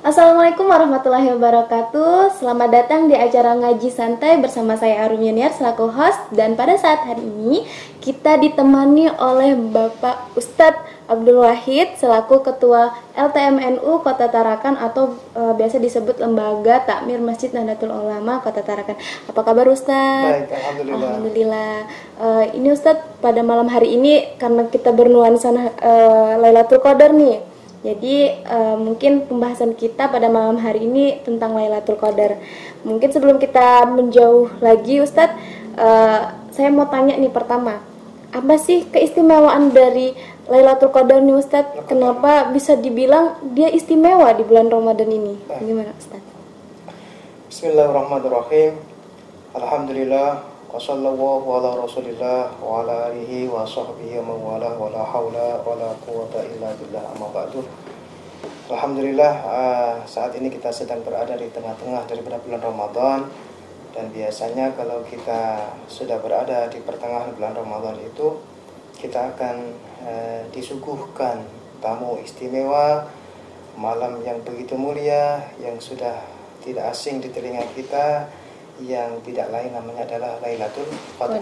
Assalamualaikum warahmatullahi wabarakatuh. Selamat datang di acara Ngaji Santai bersama saya Arum Yuniar selaku host. Dan pada saat hari ini kita ditemani oleh Bapak Ustadz Abdul Wahid selaku Ketua LTMNU Kota Tarakan atau biasa disebut Lembaga Takmir Masjid Nahdlatul Ulama Kota Tarakan. Apa kabar Ustadz? Baik, alhamdulillah. Alhamdulillah. Ini Ustadz, pada malam hari ini karena kita bernuansa Lailatul Qadar nih. Jadi mungkin pembahasan kita pada malam hari ini tentang Lailatul Qadar. Mungkin sebelum kita menjauh lagi Ustadz, saya mau tanya nih pertama, apa sih keistimewaan dari Lailatul Qadar nih Ustadz? Kenapa bisa dibilang dia istimewa di bulan Ramadan ini? Gimana Ustadz? Bismillahirrahmanirrahim. Alhamdulillah wassallallahu ala rasulillah wa ala alihi wa sahbihi wa mawala wa la hawla wa la quwata illa billah amma ba'du. Alhamdulillah, saat ini kita sedang berada di tengah-tengah daripada bulan Ramadan. Dan biasanya kalau kita sudah berada di pertengahan bulan Ramadan itu, kita akan disuguhkan tamu istimewa, malam yang begitu mulia, yang sudah tidak asing di telinga kita, yang tidak lain namanya adalah Lailatul Qadar.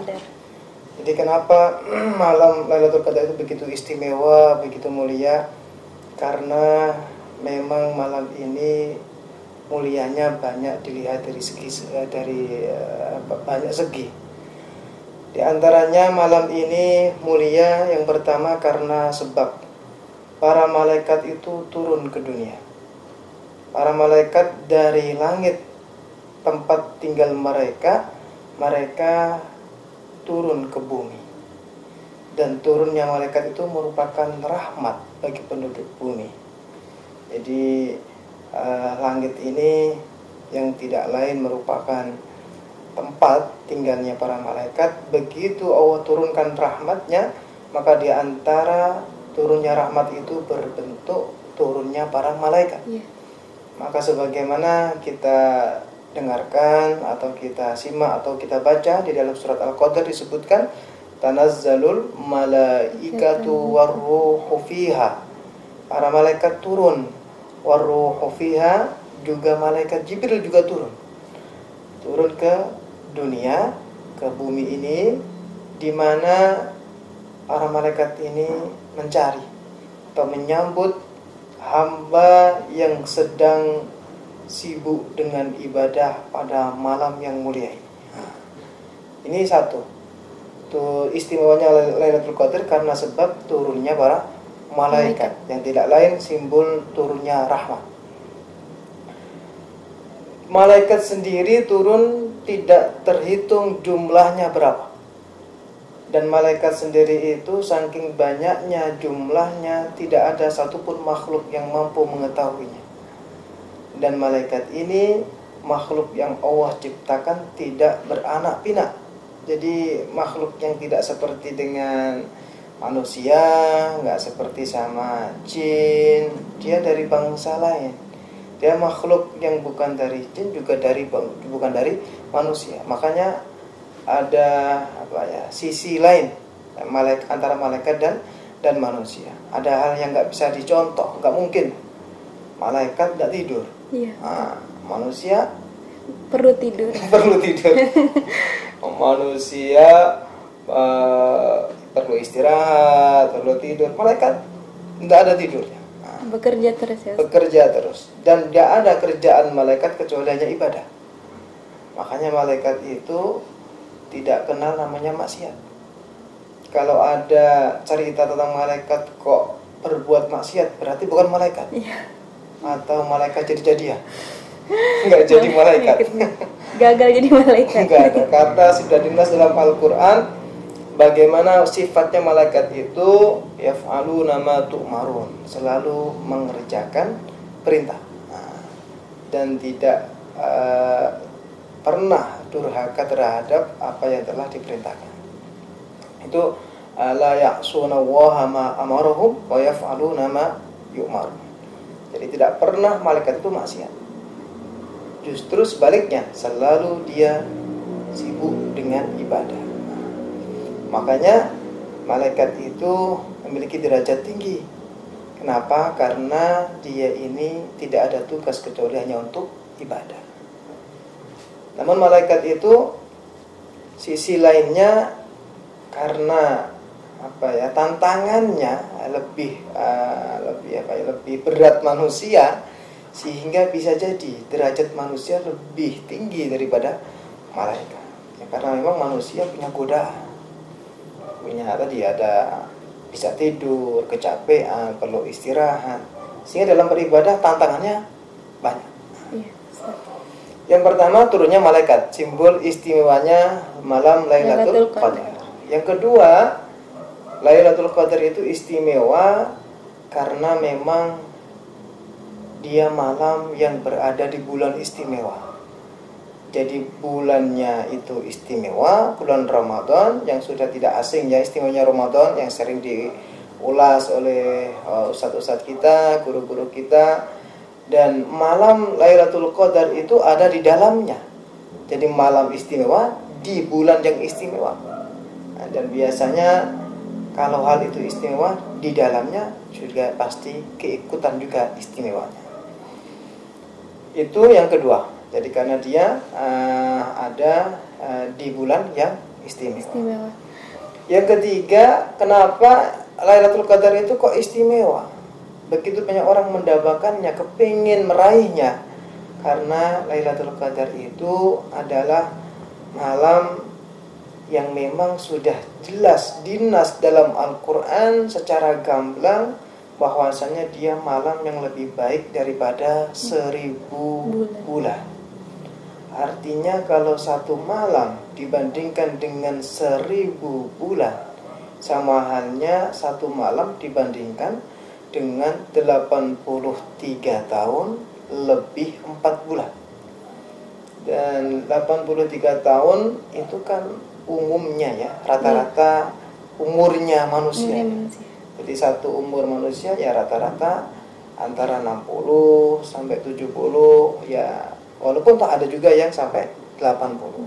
Jadi kenapa malam Lailatul Qadar itu begitu istimewa, begitu mulia? Karena memang malam ini mulianya banyak dilihat dari banyak segi. Di antaranya malam ini mulia yang pertama karena sebab para malaikat itu turun ke dunia. Para malaikat dari langit tempat tinggal mereka turun ke bumi. Dan turunnya malaikat itu merupakan rahmat bagi penduduk bumi. Jadi langit ini yang tidak lain merupakan tempat tinggalnya para malaikat. Begitu Allah turunkan rahmatnya, maka di antara turunnya rahmat itu berbentuk turunnya para malaikat. Maka sebagaimana kita dengarkan atau kita simak atau kita baca di dalam surat Al-Qadar disebutkan tanazzalul malaikatu warruhu fiha. Para malaikat turun, warruhu fiha, juga malaikat Jibril juga turun ke dunia, ke bumi ini, di mana para malaikat ini mencari atau menyambut hamba yang sedang sibuk dengan ibadah pada malam yang mulia ini. Ini satu. Itu istimewanya Lailatul Qadar karena sebab turunnya para malaikat yang tidak lain simbol turunnya rahmat. Malaikat sendiri turun tidak terhitung jumlahnya berapa. Dan malaikat sendiri itu saking banyaknya jumlahnya tidak ada satupun makhluk yang mampu mengetahuinya. Dan malaikat ini makhluk yang Allah ciptakan tidak beranak pinak. Jadi makhluk yang tidak seperti dengan manusia, nggak seperti sama jin. Dia dari bangsa lain. Dia makhluk yang bukan dari jin, juga bukan dari manusia. Makanya ada sisi lain antara malaikat dan manusia. Ada hal yang nggak bisa dicontoh, nggak mungkin. Malaikat nggak tidur. Manusia perlu tidur. Manusia perlu istirahat, perlu tidur. Malaikat tidak ada tidurnya. Bekerja terus ya. Bekerja terus. Dan tidak ada kerjaan malaikat kecuali hanya ibadah. Makanya malaikat itu tidak kenal namanya maksiat. Kalau ada cerita tentang malaikat kok berbuat maksiat, berarti bukan malaikat. Atau malaikat jadi-jadian. Enggak jadi malaikat. Gagal jadi malaikat. Enggak ada. Karena sudah dinas dalam Al-Quran bagaimana sifatnya malaikat itu, yaf'aluna ma tu'marun, selalu mengerjakan perintah. Dan tidak pernah durhaka terhadap apa yang telah diperintahkan. Itu la ya'suna Allaha ma amarahum wa yaf'aluna ma yu'marun. Jadi tidak pernah malaikat itu maksiat. Justru sebaliknya, selalu dia sibuk dengan ibadah. Makanya malaikat itu memiliki derajat tinggi. Kenapa? Karena dia ini tidak ada tugas kecuali hanya untuk ibadah. Namun malaikat itu sisi lainnya karena tantangannya lebih berat manusia, sehingga bisa jadi derajat manusia lebih tinggi daripada malaikat. Ya, karena memang manusia punya godaan, ada bisa tidur, kecapean, perlu istirahat, sehingga dalam beribadah tantangannya banyak. Yang pertama, turunnya malaikat, simbol istimewanya malam Lailatul Qadar. Yang kedua, Lailatul Qadar itu istimewa karena memang dia malam yang berada di bulan istimewa. Jadi bulannya itu istimewa, bulan Ramadan, yang sudah tidak asing ya istimewanya Ramadan, yang sering diulas oleh ustadz-ustadz kita, guru-guru kita. Dan malam Lailatul Qadar itu ada di dalamnya. Jadi malam istimewa di bulan yang istimewa. Nah, dan biasanya kalau hal itu istimewa, di dalamnya juga pasti keikutan juga istimewanya. Itu yang kedua. Jadi karena dia ada di bulan yang istimewa. Yang ketiga, kenapa Lailatul Qadar itu kok istimewa? Begitu banyak orang mendambakannya, kepingin meraihnya. Karena Lailatul Qadar itu adalah malam yang memang sudah jelas dinas dalam Al-Quran secara gamblang bahwasanya dia malam yang lebih baik daripada 1000 bulan. Artinya kalau satu malam dibandingkan dengan 1000 bulan, sama halnya satu malam dibandingkan dengan 83 tahun lebih 4 bulan. Dan 83 tahun itu kan umumnya ya, rata-rata umurnya manusia. Jadi satu umur manusia ya rata-rata antara 60 sampai 70 ya, walaupun tak ada juga yang sampai 80.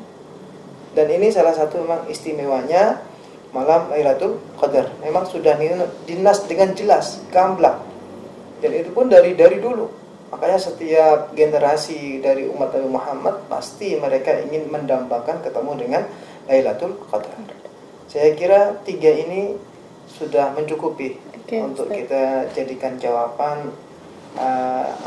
Dan ini salah satu memang istimewanya malam Lailatul Qadar. Memang sudah dinas dengan jelas, gamblang. Dan itu pun dari dulu. Makanya setiap generasi dari umat Nabi Muhammad pasti mereka ingin mendambakan ketemu dengan Lailatul Qadar. Saya kira 3 ini sudah mencukupi untuk kita jadikan jawaban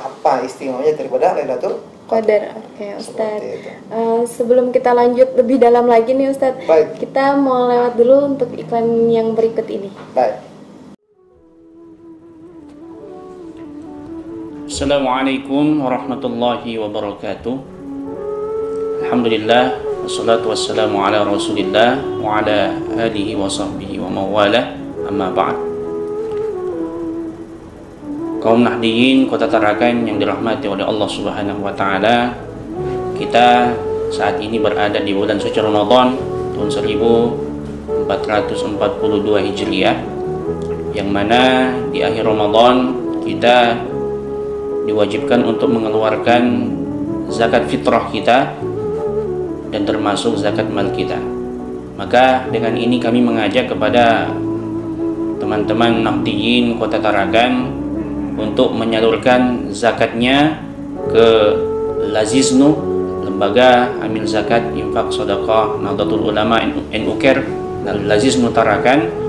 apa istimewanya daripada Lailatul Qadar. Oke, Ustadz. Sebelum kita lanjut lebih dalam lagi nih Ustadz, kita mau lewat dulu untuk iklan yang berikut ini. Baik. Assalamualaikum warahmatullahi wabarakatuh. Alhamdulillah, wassalatu wassalamu ala rasulillah wa ala alihi wa sahbihi wa mawala, amma ba'd. Kaum Nahdiyin Kota Tarakan yang dirahmati oleh Allah Subhanahu wa taala, kita saat ini berada di bulan suci Ramadan tahun 1442 Hijriah, yang mana di akhir Ramadan kita diwajibkan untuk mengeluarkan zakat fitrah kita dan termasuk zakat mal kita. Maka dengan ini kami mengajak kepada teman-teman Nahdiyin Kota Tarakan untuk menyalurkan zakatnya ke Laziznu, Lembaga Amil Zakat Infak Sedekah Nahdlatul Ulama NUKER Laziznu Tarakan,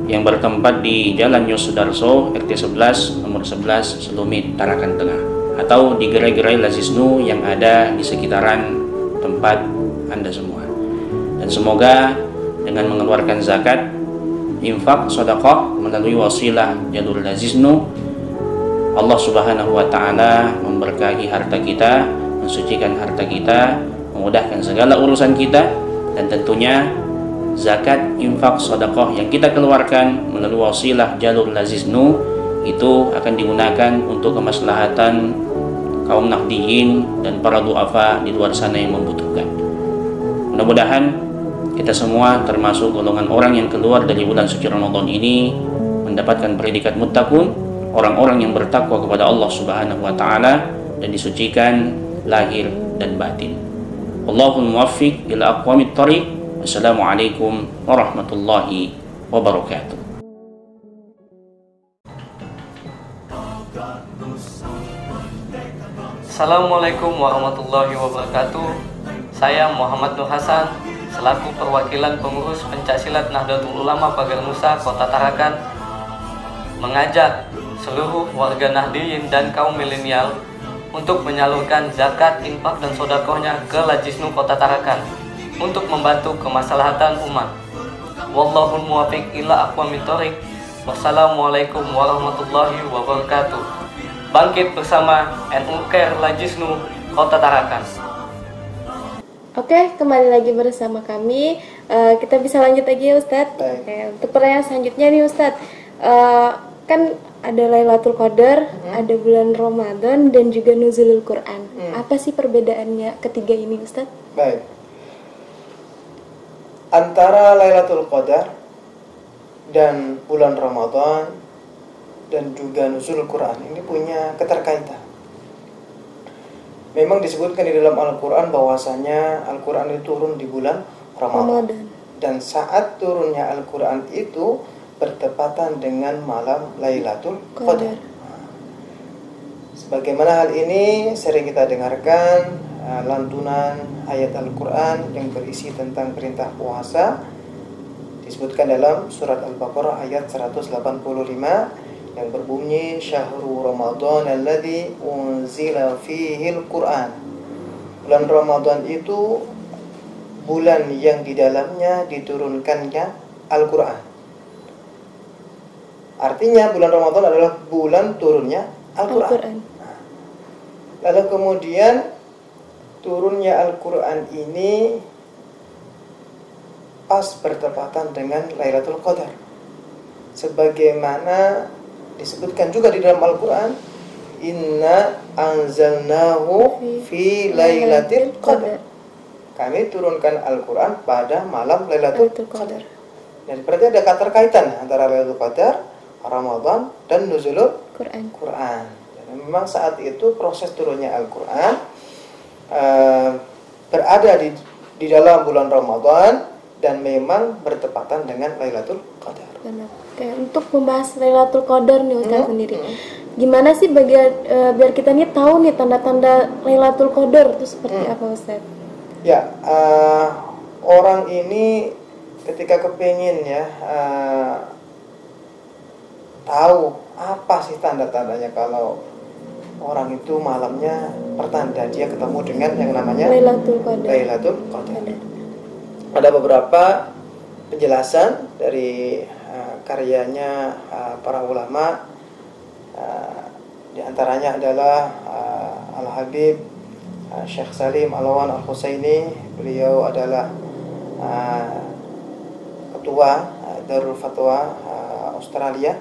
yang bertempat di Jalan Yosudarso RT 11 nomor 11 Selumit Tarakan Tengah, atau di gerai-gerai Laziznu yang ada di sekitaran tempat Anda semua. Dan semoga dengan mengeluarkan zakat infak sedekah melalui wasilah jalur Laziznu, Allah Subhanahu wa taala memberkahi harta kita, mensucikan harta kita, memudahkan segala urusan kita, dan tentunya zakat, infak, sedekah yang kita keluarkan melalui wasilah jalur Laziznu itu akan digunakan untuk kemaslahatan kaum Nahdiyin dan para du'afa di luar sana yang membutuhkan. Mudah-mudahan kita semua termasuk golongan orang yang keluar dari bulan suci Ramadan ini mendapatkan predikat muttaqun, orang-orang yang bertakwa kepada Allah Subhanahu wa taala dan disucikan lahir dan batin. Allahul muwaffiq ila aqwamit thariq. Assalamualaikum warahmatullahi wabarakatuh. Assalamualaikum warahmatullahi wabarakatuh. Saya Muhammad Nur Hasan selaku perwakilan pengurus Pencaksilat Nahdlatul Ulama Pagar Nusa Kota Tarakan mengajak seluruh warga Nahdiyin dan kaum milenial untuk menyalurkan zakat, infak dan sodakohnya ke Lajisnu Kota Tarakan untuk membantu kemaslahatan umat. Wallahul muwaffiq ila aqwamit thoriq. Wassalamualaikum warahmatullahi wabarakatuh. Bangkit bersama NU Care Lajisnu Kota Tarakan. Oke, kembali lagi bersama kami. Kita bisa lanjut lagi ya Ustadz. Oke, untuk pertanyaan selanjutnya nih Ustadz, kan ada Lailatul Qadar, ada bulan Ramadan dan juga nuzulul Quran. Apa sih perbedaannya ketiga ini Ustadz? Baik. Antara Lailatul Qadar dan bulan Ramadan dan juga nuzulul Quran ini punya keterkaitan. Memang disebutkan di dalam Al-Quran bahwasanya Al-Quran itu turun di bulan Ramadan. Dan saat turunnya Al-Quran itu bertepatan dengan malam Lailatul Qadar. Sebagaimana hal ini sering kita dengarkan lantunan ayat Al-Quran yang berisi tentang perintah puasa, disebutkan dalam surat Al-Baqarah ayat 185 yang berbunyi Syahrul Ramadan alladzi unzila fihi al-Quran. Bulan Ramadan itu bulan yang di dalamnya diturunkannya Al-Quran. Artinya bulan Ramadan adalah bulan turunnya Al-Quran. Lalu kemudian turunnya Al-Quran ini pas bertepatan dengan Lailatul Qadar. Sebagaimana disebutkan juga di dalam Al-Quran, Inna anzalnahu fi Lailatul Qadar. Kami turunkan Al-Quran pada malam Lailatul Qadar. Jadi berarti ada keterkaitan antara Lailatul Qadar, Ramadan dan nuzulul Quran. Dan memang saat itu proses turunnya Al-Quran berada di dalam bulan Ramadan dan memang bertepatan dengan Lailatul Qadar. Benar. Oke, untuk membahas Lailatul Qadar nih Ustaz sendiri. Gimana sih biar kita nih tahu nih tanda-tanda Lailatul Qadar itu seperti apa Ustaz? Ya, orang ini ketika kepingin ya tahu apa sih tanda-tandanya kalau orang itu malamnya pertanda dia ketemu dengan yang namanya Lailatul Qadar. Ada beberapa penjelasan dari karyanya para ulama, di antaranya adalah Al-Habib Syekh Salim Alawan Al-Husaini. Beliau adalah ketua Darul Fatwa Australia.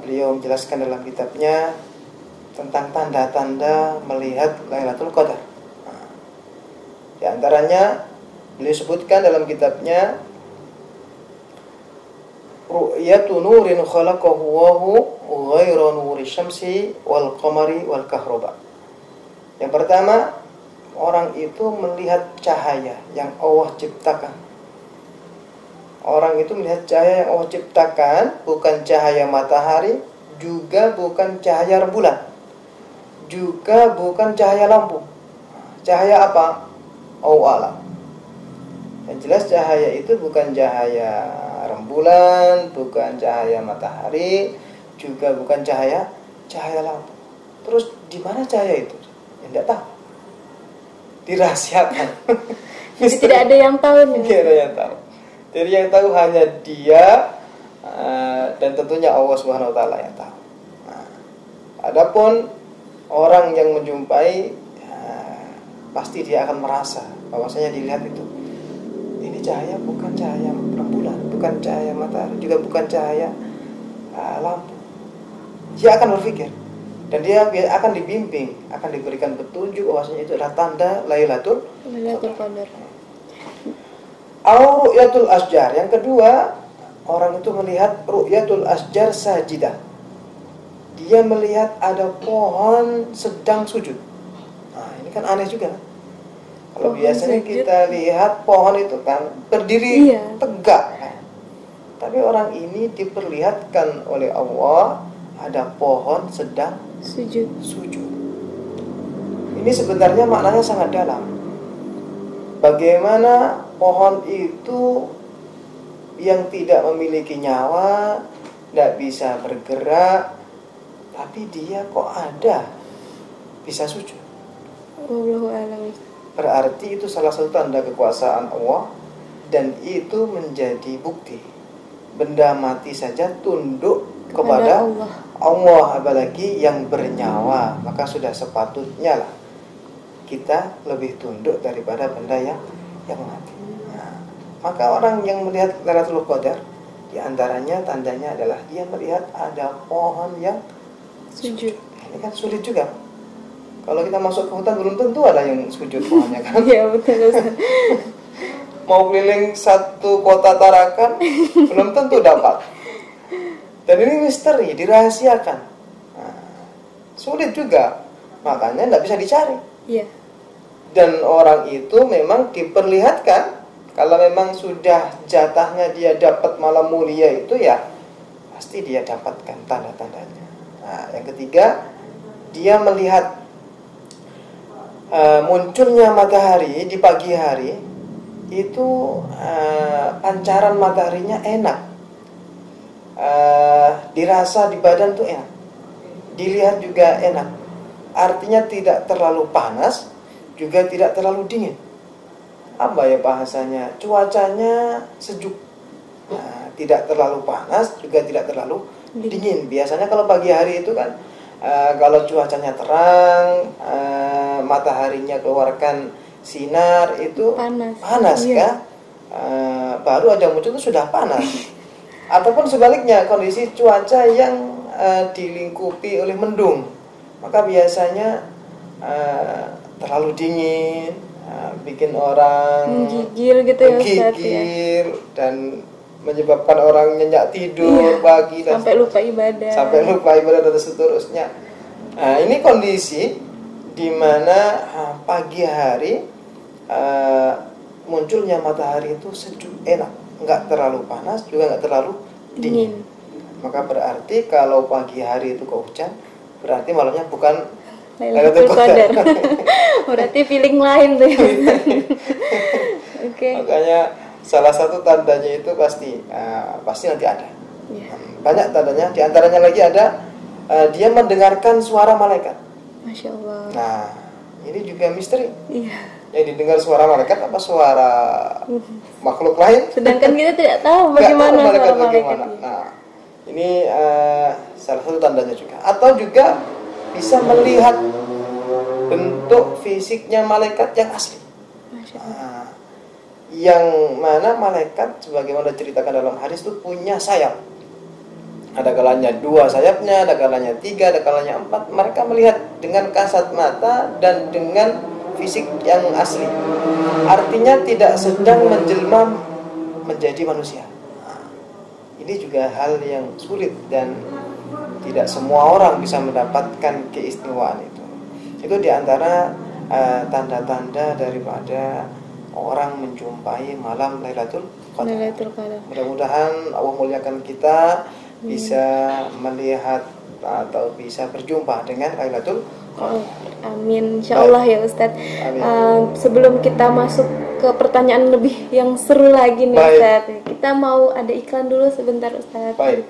Beliau menjelaskan dalam kitabnya tentang tanda-tanda melihat Lailatul Qadar. Di antaranya beliau sebutkan dalam kitabnya ru'yatu nurin khalaqahu Allahu ghairu nuri syamsi wal qamari wal kahraba. Yang pertama, orang itu melihat cahaya yang Allah ciptakan. Orang itu melihat cahaya yang Allah ciptakan, bukan cahaya matahari, juga bukan cahaya rembulan, juga bukan cahaya lampu. Cahaya apa? Allah alam. Yang jelas cahaya itu bukan cahaya rembulan, bukan cahaya matahari, juga bukan cahaya lampu. Terus di mana cahaya itu? Ya tidak tahu. Dirahasiakan. Jadi tidak ada yang tahu nih. Tidak ada yang tahu. Jadi yang tahu hanya dia dan tentunya Allah Subhanahu wa taala yang tahu. Adapun orang yang menjumpai pasti dia akan merasa bahwasanya dilihat itu ini cahaya bukan cahaya rembulan, bukan cahaya matahari, juga bukan cahaya lampu. Dia akan berpikir dan dia akan dibimbing, akan diberikan petunjuk bahwasanya itu adalah tanda Lailatul Qadar. Ru'yatul asjar. Yang kedua, orang itu melihat ru'yatul asjar sajidah. Dia melihat ada pohon sedang sujud. Nah, ini kan aneh juga. Kalau biasanya sujud, kita lihat pohon itu kan berdiri tegak kan? Tapi orang ini diperlihatkan oleh Allah ada pohon sedang sujud. Ini sebenarnya maknanya sangat dalam. Bagaimana pohon itu yang tidak memiliki nyawa, tidak bisa bergerak, tapi dia kok ada, bisa sujud. Wallahu a'lam. Berarti itu salah satu tanda kekuasaan Allah, dan itu menjadi bukti benda mati saja tunduk kepada Allah, apalagi yang bernyawa. Maka sudah sepatutnya lah kita lebih tunduk daripada benda yang mati. Nah, maka orang yang melihat Lailatul Qadar, di antaranya tandanya adalah dia melihat ada pohon yang sujud. Ini kan sulit juga. Kalau kita masuk ke hutan belum tentu ada yang sujud pohonnya kan. Iya betul. Mau keliling satu kota Tarakan belum tentu dapat. Dan ini misteri, dirahasiakan. Nah, sulit juga, makanya tidak bisa dicari. Iya. Dan orang itu memang diperlihatkan, kalau memang sudah jatahnya dia dapat malam mulia itu, ya pasti dia dapatkan tanda-tandanya. Nah, yang ketiga, dia melihat munculnya matahari di pagi hari itu, pancaran mataharinya enak, dirasa di badan tuh enak, dilihat juga enak. Artinya tidak terlalu panas, juga tidak terlalu dingin. Apa ya bahasanya? Cuacanya sejuk, tidak terlalu panas, juga tidak terlalu dingin. Biasanya kalau pagi hari itu kan, kalau cuacanya terang, mataharinya keluarkan sinar itu panas kan? Baru ada muncul itu sudah panas. Ataupun sebaliknya, kondisi cuaca yang dilingkupi oleh mendung, maka biasanya terlalu dingin, bikin orang menggigil gitu ya, menggigil, dan menyebabkan orang nyenyak tidur pagi dan sampai lupa ibadah dan seterusnya. Nah, ini kondisi di mana pagi hari munculnya matahari itu sejuk, enak, nggak terlalu panas juga nggak terlalu dingin. Maka berarti kalau pagi hari itu kok hujan, berarti malamnya bukan Lailatul Qadar. Berarti feeling lain tuh. Oke. Makanya salah satu tandanya itu pasti nanti ada. Banyak tandanya. Di antaranya lagi ada dia mendengarkan suara malaikat. Masya Allah. Nah, ini juga misteri. Iya. Yang didengar suara malaikat apa suara makhluk lain? Sedangkan kita tidak tahu bagaimana suara malaikat. Nah, ini salah satu tandanya juga. Atau juga bisa melihat bentuk fisiknya malaikat yang asli. Masya Allah. Yang mana malaikat sebagaimana diceritakan dalam hadis itu punya sayap. Ada kalanya 2 sayapnya, ada kalanya 3, ada kalanya 4. Mereka melihat dengan kasat mata dan dengan fisik yang asli. Artinya tidak sedang menjelma menjadi manusia. Ini juga hal yang sulit dan tidak semua orang bisa mendapatkan keistimewaan itu. Itu diantara tanda-tanda daripada orang menjumpai malam Lailatul Qadar. Mudah-mudahan Allah muliakan kita bisa melihat atau bisa berjumpa dengan Lailatul Qadar. Amin, insyaallah ya Ustadz. Sebelum kita masuk ke pertanyaan lebih yang seru lagi nih Ustadz, kita mau ada iklan dulu sebentar Ustadz. Baik.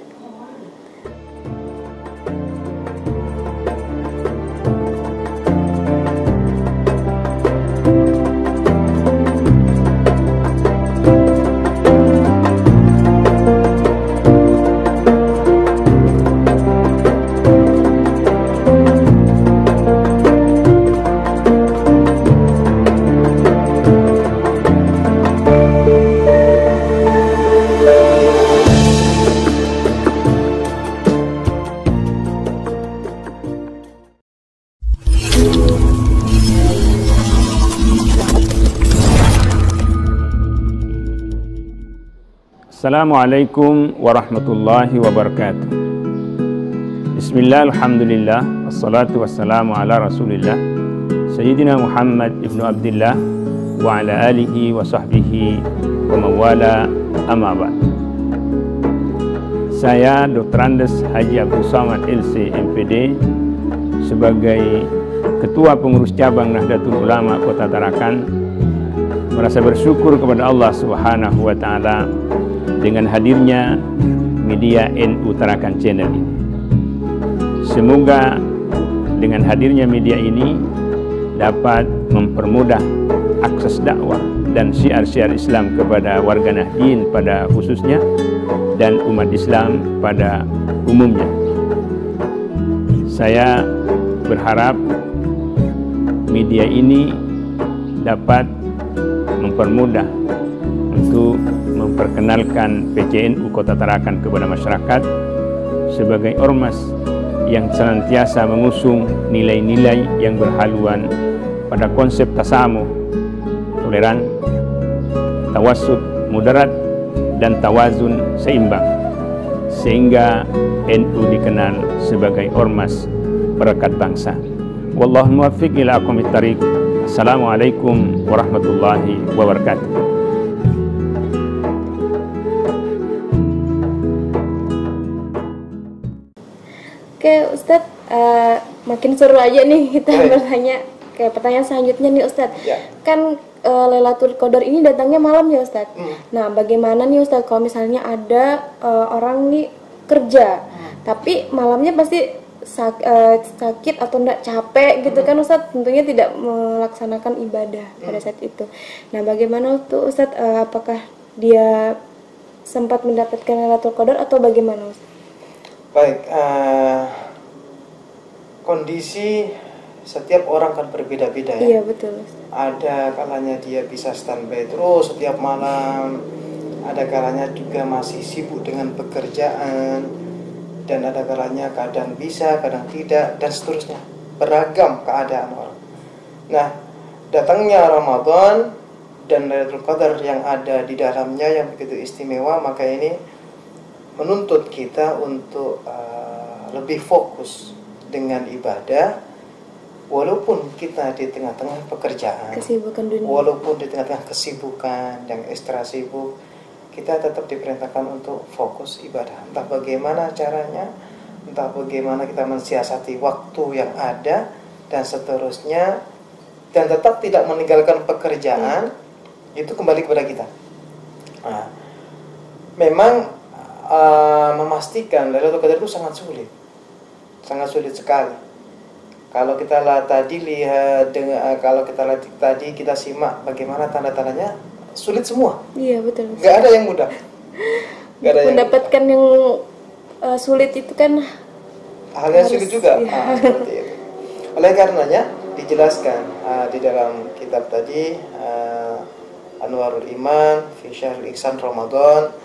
Assalamualaikum warahmatullahi wabarakatuh. Bismillah, alhamdulillah, wassalatu wassalamu ala rasulillah Sayyidina Muhammad ibnu Abdillah wa ala alihi wa sahbihi wa mawala, amma ba'd. Saya Dr. Andes Haji Abdul Somad LC MPD sebagai Ketua Pengurus Cabang Nahdlatul Ulama Kota Tarakan merasa bersyukur kepada Allah Subhanahu wa taala dengan hadirnya media NU Tarakan Channel ini. Semoga dengan hadirnya media ini dapat mempermudah akses dakwah dan syiar-syiar Islam kepada warga Nahdien pada khususnya dan umat Islam pada umumnya. Saya berharap media ini dapat mempermudah untuk memperkenalkan PCNU Kota Tarakan kepada masyarakat sebagai ormas yang senantiasa mengusung nilai-nilai yang berhaluan pada konsep tasamuh, toleran, tawassut, mudarat, dan tawazun seimbang, sehingga NU dikenal sebagai ormas perekat bangsa. Wallahu muwaffiq ila aqwamit thariq. Assalamualaikum warahmatullahi wabarakatuh. Oke Ustadz, makin seru aja nih kita bertanya. Kayak pertanyaan selanjutnya nih Ustadz, kan Lailatul Qadar ini datangnya malam ya Ustadz. Nah bagaimana nih Ustadz kalau misalnya ada orang nih kerja, tapi malamnya pasti sakit atau enggak capek gitu kan Ustadz, tentunya tidak melaksanakan ibadah pada saat itu. Nah bagaimana tuh Ustadz, apakah dia sempat mendapatkan Lailatul Qadar atau bagaimana Ustadz? Baik, kondisi setiap orang kan berbeda-beda ya. Iya betul Ustadz. Ada kalanya dia bisa standby terus setiap malam, ada kalanya juga masih sibuk dengan pekerjaan, dan ada kalanya kadang bisa, kadang tidak, dan seterusnya. Beragam keadaan orang. Nah, datangnya Ramadan dan Lailatul Qadar yang ada di dalamnya yang begitu istimewa, maka ini menuntut kita untuk lebih fokus dengan ibadah, walaupun kita di tengah-tengah pekerjaan, Kesibukan dunia. walaupun di tengah-tengah kesibukan yang ekstra sibuk, kita tetap diperintahkan untuk fokus ibadah. Entah bagaimana caranya, entah bagaimana kita mensiasati waktu yang ada dan seterusnya, dan tetap tidak meninggalkan pekerjaan, itu kembali kepada kita. Nah, memang memastikan Lailatul Qadar itu sangat sulit sekali. Kalau kita tadi lihat kalau kita lihat tadi, kita simak bagaimana tanda-tandanya, sulit semua. Iya betul. Nggak ada yang mudah. Mendapatkan yang sulit itu kan hal yang sulit juga. Iya. Seperti itu. Oleh karenanya dijelaskan di dalam kitab tadi, Anwarul Iman fi Syahrul Ihsan Ramadan,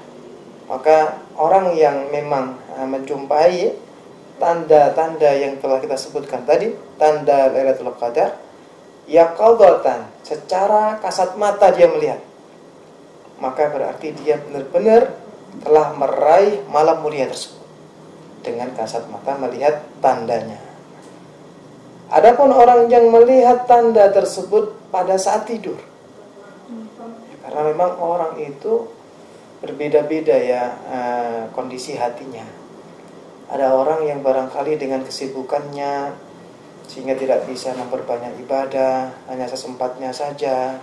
maka orang yang memang menjumpai tanda-tanda yang telah kita sebutkan tadi, tanda Lailatul Qadar, yaqadatan, secara kasat mata dia melihat, maka berarti dia benar-benar telah meraih malam mulia tersebut dengan kasat mata melihat tandanya. Adapun orang yang melihat tanda tersebut pada saat tidur, karena memang orang itu berbeda-beda ya kondisi hatinya. Ada orang yang barangkali dengan kesibukannya sehingga tidak bisa memperbanyak ibadah, hanya sesempatnya saja,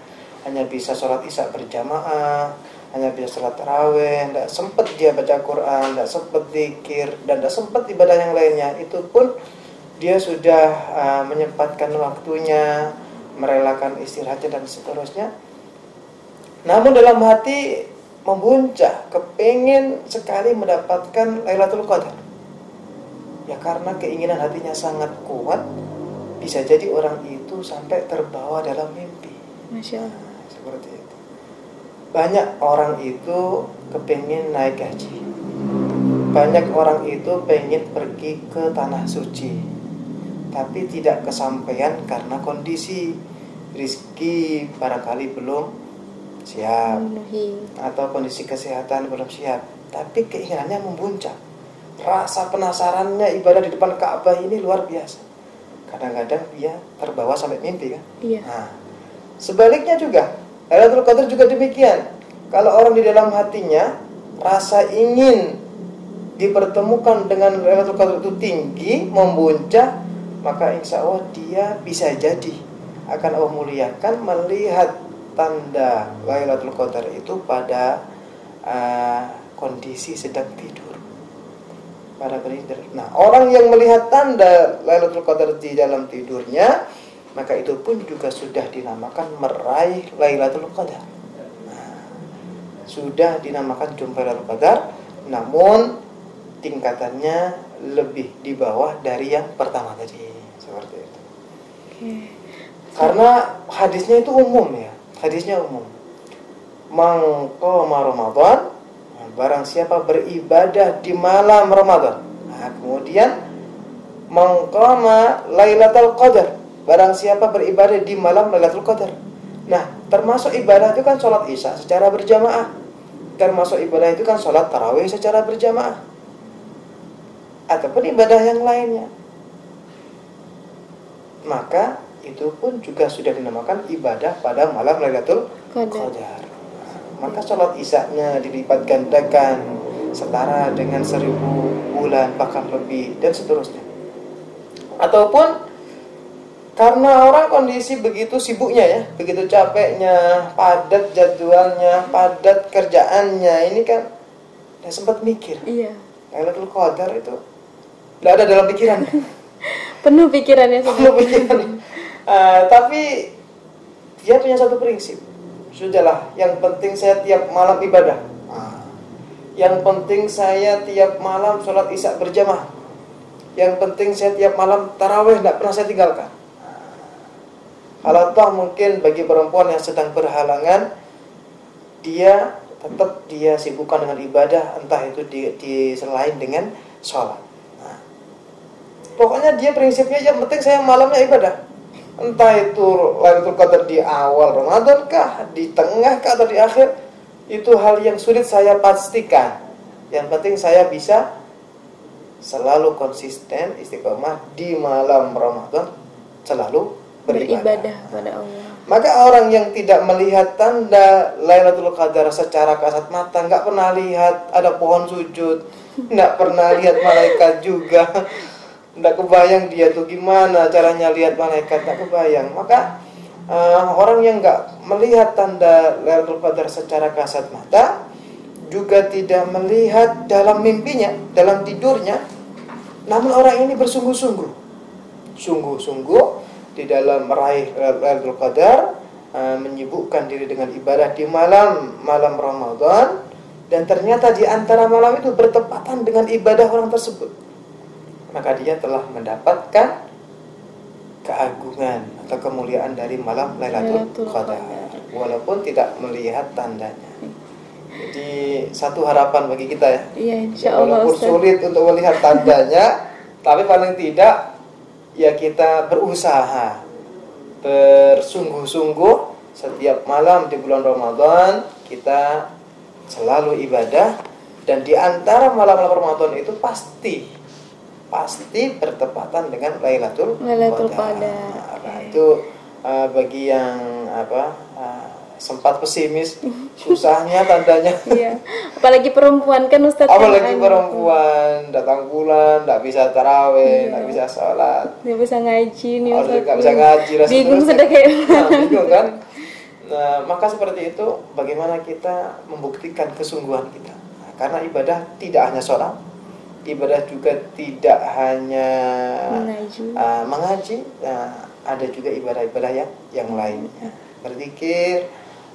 hanya bisa sholat isya berjamaah, hanya bisa sholat tarawih, tidak sempat dia baca Quran, tidak sempat zikir, dan tidak sempat ibadah yang lainnya. Itu pun dia sudah menyempatkan waktunya, merelakan istirahatnya dan seterusnya. Namun dalam hati membuncah, kepengen sekali mendapatkan Lailatul Qadar. Ya karena keinginan hatinya sangat kuat, bisa jadi orang itu sampai terbawa dalam mimpi. Masya Allah. Seperti itu. Banyak orang itu kepengen naik haji. Banyak orang itu pengen pergi ke tanah suci, tapi tidak kesampaian karena kondisi rizki barangkali belum siap, atau kondisi kesehatan belum siap. Tapi keinginannya membuncah. Rasa penasarannya ibadah di depan Ka'bah ini luar biasa. Kadang-kadang dia terbawa sampai mimpi kan. Iya. Nah, sebaliknya juga Lailatul Qadar juga demikian. Kalau orang di dalam hatinya rasa ingin dipertemukan dengan Lailatul Qadar itu tinggi, membuncah, maka insya Allah dia bisa jadi akan Allah muliakan melihat tanda Lailatul Qadar itu pada kondisi sedang tidur. Para beridar. Nah, orang yang melihat tanda Lailatul Qadar di dalam tidurnya, maka itu pun juga sudah dinamakan meraih Lailatul Qadar. Nah, sudah dinamakan jumpa Lailatul Qadar, namun tingkatannya lebih di bawah dari yang pertama tadi, seperti itu. Karena hadisnya itu umum ya, hadisnya umum. Man qama Ramadan, barang siapa beribadah di malam Ramadan. Nah, kemudian man qama Lailatul Qadar, barang siapa beribadah di malam Lailatul Qadar. Nah, termasuk ibadah itu kan sholat isya secara berjamaah. Termasuk ibadah itu kan sholat tarawih secara berjamaah. Ataupun ibadah yang lainnya. Maka itu pun juga sudah dinamakan ibadah pada malam Lailatul Qadar. Maka sholat isya-nya dilipat gandakan setara dengan 1000 bulan bahkan lebih dan seterusnya. Ataupun karena orang kondisi begitu sibuknya ya, begitu capeknya, padat jadwalnya, padat kerjaannya, ini kan tidak sempat mikir. Iya. Lailatul Qadar itu tidak ada dalam pikiran. Penuh pikirannya. Penuh pikiran. Tapi dia punya satu prinsip. Sudahlah, yang penting saya tiap malam ibadah. Yang penting saya tiap malam sholat isya berjamaah. Yang penting saya tiap malam tarawih tidak pernah saya tinggalkan. Kalau toh mungkin bagi perempuan yang sedang berhalangan, dia tetap dia sibukkan dengan ibadah, entah itu di selain dengan sholat. Pokoknya dia prinsipnya yang penting saya malamnya ibadah. Entah itu Lailatul Qadar di awal Ramadan kah, di tengah kah, atau di akhir, itu hal yang sulit saya pastikan. Yang penting saya bisa selalu konsisten istiqomah di malam Ramadan, selalu beribadah pada Allah. Maka orang yang tidak melihat tanda Lailatul Qadar secara kasat mata, nggak pernah lihat ada pohon sujud, nggak pernah lihat malaikat juga, nggak kebayang dia tuh gimana caranya lihat malaikat, nggak kebayang. Maka orang yang nggak melihat tanda Lailatul Qadar secara kasat mata, juga tidak melihat dalam mimpinya, dalam tidurnya, namun orang ini bersungguh-sungguh, sungguh-sungguh di dalam meraih Lailatul Qadar, menyibukkan diri dengan ibadah di malam Ramadan, dan ternyata di antara malam itu bertepatan dengan ibadah orang tersebut, maka dia telah mendapatkan keagungan atau kemuliaan dari malam Lailatul Qadar, walaupun tidak melihat tandanya. Jadi satu harapan bagi kita ya. Iya, insya Allah. Walaupun sulit untuk melihat tandanya, tapi paling tidak ya kita berusaha, bersungguh-sungguh setiap malam di bulan Ramadan kita selalu ibadah, dan di antara malam-malam Ramadan itu pasti bertepatan dengan Lailatul Qadar. Nah, itu bagi yang sempat pesimis, susahnya tandanya. Iya. Apalagi perempuan kan Ustaz. Apalagi perempuan, datang bulan, tidak bisa tarawih, tidak bisa sholat, tidak bisa ngaji nih Ustaz. Tidak bisa ngaji, bingung sudah kayak bingung kan. Nah, maka seperti itu bagaimana kita membuktikan kesungguhan kita. Nah, karena ibadah tidak hanya sholat, ibadah juga tidak hanya mengaji. Nah, ada juga ibadah-ibadah yang lainnya. Berzikir,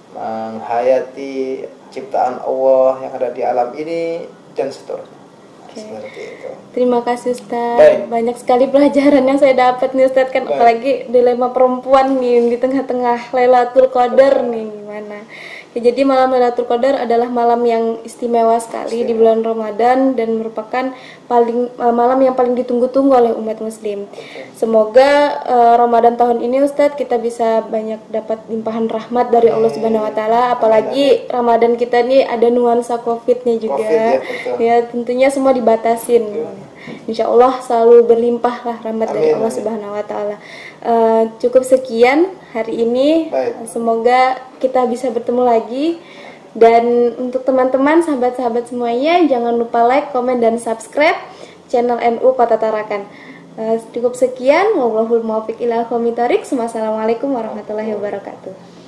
menghayati ciptaan Allah yang ada di alam ini, dan seterusnya. Seperti itu. Terima kasih Ustaz. Banyak sekali pelajaran yang saya dapat nih Ustaz kan. Apalagi dilema perempuan nih di tengah-tengah Lailatul Qadar nih gimana. Ya, jadi malam Lailatul Qadar adalah malam yang istimewa sekali di bulan Ramadan, dan merupakan malam yang paling ditunggu-tunggu oleh umat muslim. Semoga Ramadan tahun ini Ustadz kita bisa banyak dapat limpahan rahmat dari Allah Subhanahu wa taala, apalagi Ramadan kita nih ada nuansa Covid-nya juga. Ya, tentunya semua dibatasin. Insya Allah selalu berlimpahlah rahmat dari Allah Subhanahu wa taala. Cukup sekian hari ini. Semoga kita bisa bertemu lagi. Dan untuk teman-teman, sahabat-sahabat semuanya, jangan lupa like, komen, dan subscribe channel NU Kota Tarakan. Cukup sekian, wallahul muwaffiq ila aqwamit thoriq. Wassalamualaikum warahmatullahi wabarakatuh.